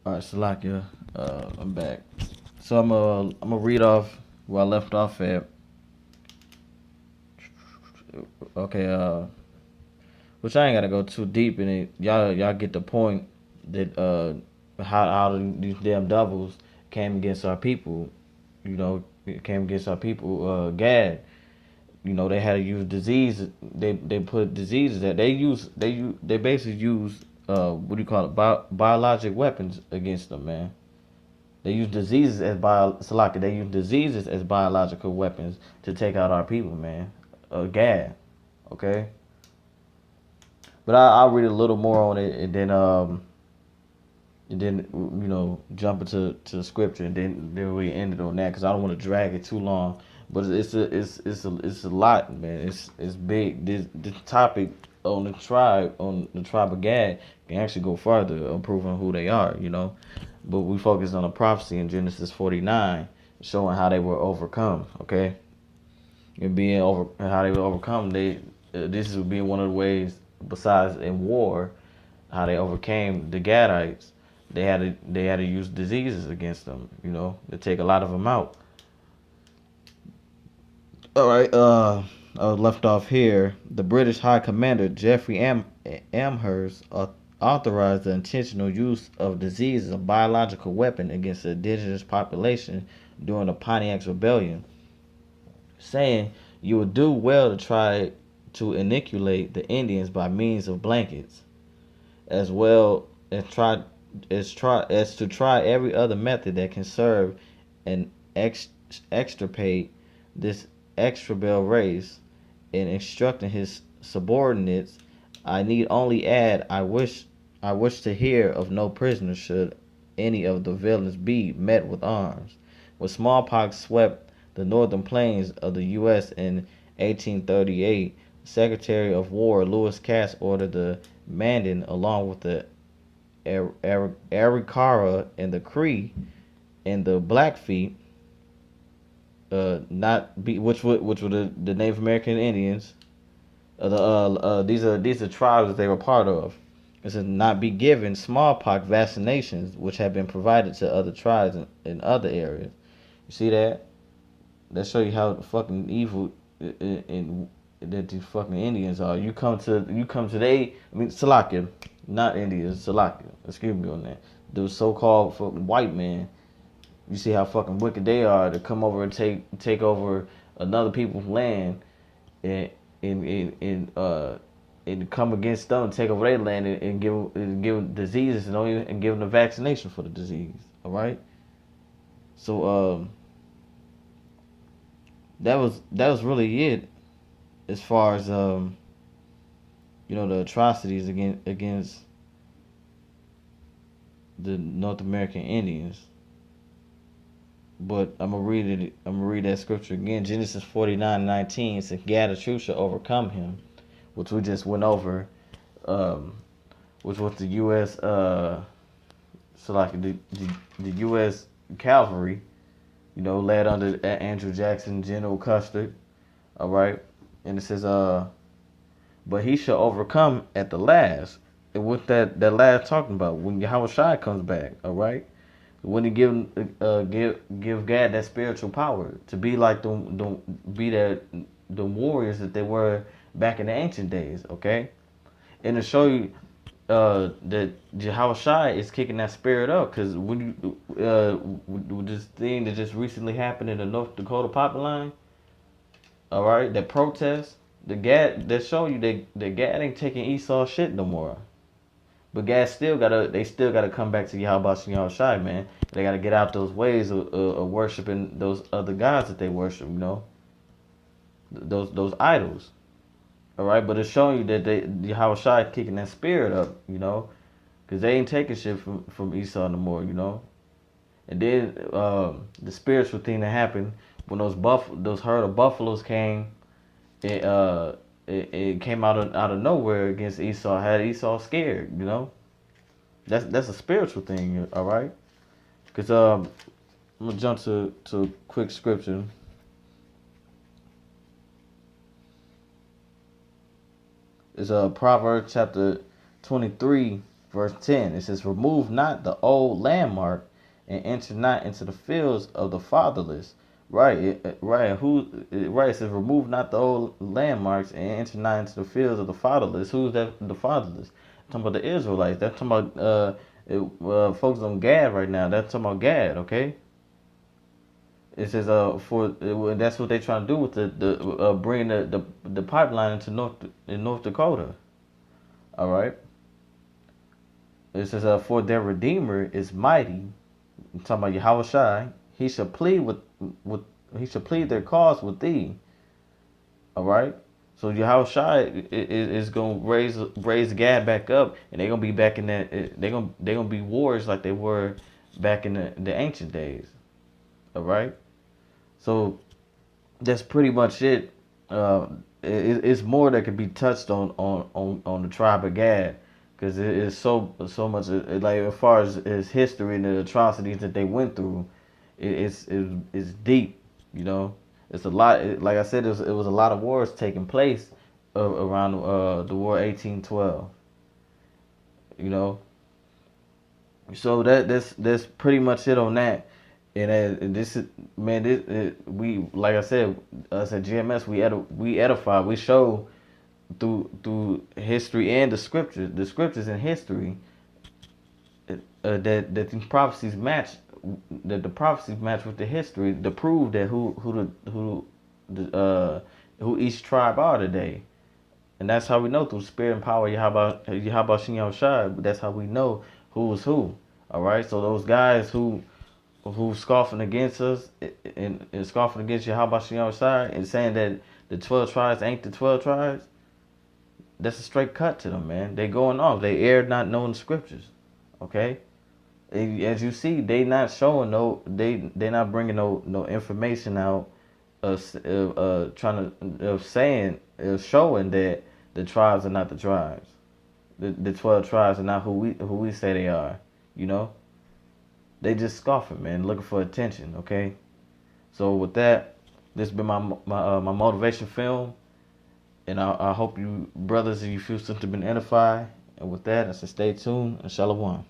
All right, Salakia, I'm back. So I'm gonna read off where I left off at. Okay, which I ain't gotta go too deep in it. Y'all get the point that how these damn devils came against our people. You know, it came against our people. GAD. You know, they had to use disease. They put diseases that they basically use what do you call it, biologic weapons against them, man. They use diseases as Salaka. They use diseases as biological weapons to take out our people, man. GAD, okay. But I'll read a little more on it, and then jump into the scripture, and then we end it on that because I don't want to drag it too long. But it's a lot, man. It's big. This topic on the tribe of Gad can actually go further on proving who they are, you know. But we focus on a prophecy in Genesis 49, showing how they were overcome. Okay, and being over how they were overcome. This would be one of the ways, besides in war, how they overcame the Gadites. They had to use diseases against them, you know, to take a lot of them out. All right, I was left off here. The British High Commander Geoffrey Amherst authorized the intentional use of disease as a biological weapon against the indigenous population during the Pontiac's Rebellion, saying you would do well to try to inoculate the Indians by means of blankets, as well as to try every other method that can serve and extirpate this extrabel race. In instructing his subordinates, I need only add, I wish to hear of no prisoners should any of the villains be met with arms. When smallpox swept the northern plains of the U.S. in 1838, Secretary of War Lewis Cass ordered the Mandan, along with the Arikara and the Cree and the Blackfeet, not be which were the Native American Indians. These are tribes that they were part of. It says not be given smallpox vaccinations, which have been provided to other tribes in other areas. You see that? That show you how fucking evil in that these fucking Indians are. You come to they. I mean Salakia, not Indians. Salakia. Excuse me on that. Those so-called fucking white men. You see how fucking wicked they are to come over and take over another people's land and and come against them, take over their land and give them diseases and give them a vaccination for the disease. All right. So that was really it as far as the atrocities against the North American Indians. But I'm gonna read it. I'm gonna read that scripture again. Genesis 49:19 says, "Gad the truth shall overcome him," which we just went over, um, which was the U.S. So like the U.S. cavalry, led under Andrew Jackson, General Custer. All right, and it says, but he shall overcome at the last. And what that last talking about when Yahweh Shai comes back. All right, when he give God that spiritual power to be like the warriors that they were back in the ancient days. Okay, and to show you that Yahweh Shai is kicking that spirit up, because when you with this thing that just recently happened in the North Dakota pipeline, all right, that protest, the Gad that show you that Gad ain't taking Esau shit no more. But Gad they still gotta come back to Yahweh Yahweh Shai, man. They gotta get out those ways of worshiping those other gods that they worship, those idols. All right, but it's showing you that Yahweh Shai kicking that spirit up, because they ain't taking shit from Esau no more, And then the spiritual thing that happened when those herd of buffaloes came, it it came out of nowhere against Esau, had Esau scared, That's a spiritual thing, all right? Because I'm gonna jump to a quick scripture. It's Proverbs chapter 23, verse 10. It says, "Remove not the old landmark, and enter not into the fields of the fatherless." Right, right. Right. It says, "Remove not the old landmarks, and enter not into the fields of the fatherless." Who's that? The fatherless? I'm talking about the Israelites. That's talking about folks on Gad right now. That's talking about Gad. Okay. It says that's what they're trying to do with the bringing the pipeline into North Dakota. All right. It says for their Redeemer is mighty. I'm talking about Yahweh Shai. He shall plead with he shall plead their cause with thee. All right. So Yahweh Shai is gonna raise Gad back up, and they're gonna be back in that. They're gonna be wars like they were back in the ancient days. All right. So that's pretty much it. It's more that could be touched on the tribe of Gad, because it is so much like as far as history and the atrocities that they went through, it's deep. You know, it's a lot. Like I said, it was a lot of wars taking place around the war 1812. You know, so that's pretty much it on that. And this is man, we like I said, us at GMS we edify, we show through history and the scriptures and history that these prophecies match, that the prophecies match with the history to prove that who each tribe are today. And that's how we know through spirit and power. Yahweh Shem Shai. That's how we know who is who. All right. So those guys who scoffing against us and scoffing against Yahweh Shem Shai and saying that the 12 tribes ain't the 12 tribes, that's a straight cut to them, man. They going off. They erred not knowing the scriptures. Okay. And as you see, they not showing they not bringing no information out trying to saying showing that the tribes are not the tribes. The 12 tribes are not who we say they are. You know, they just scoffing, man, looking for attention. Okay, so with that, this has been my motivation film, and I hope you brothers and you feel something been edified. And with that, I say stay tuned and shalom.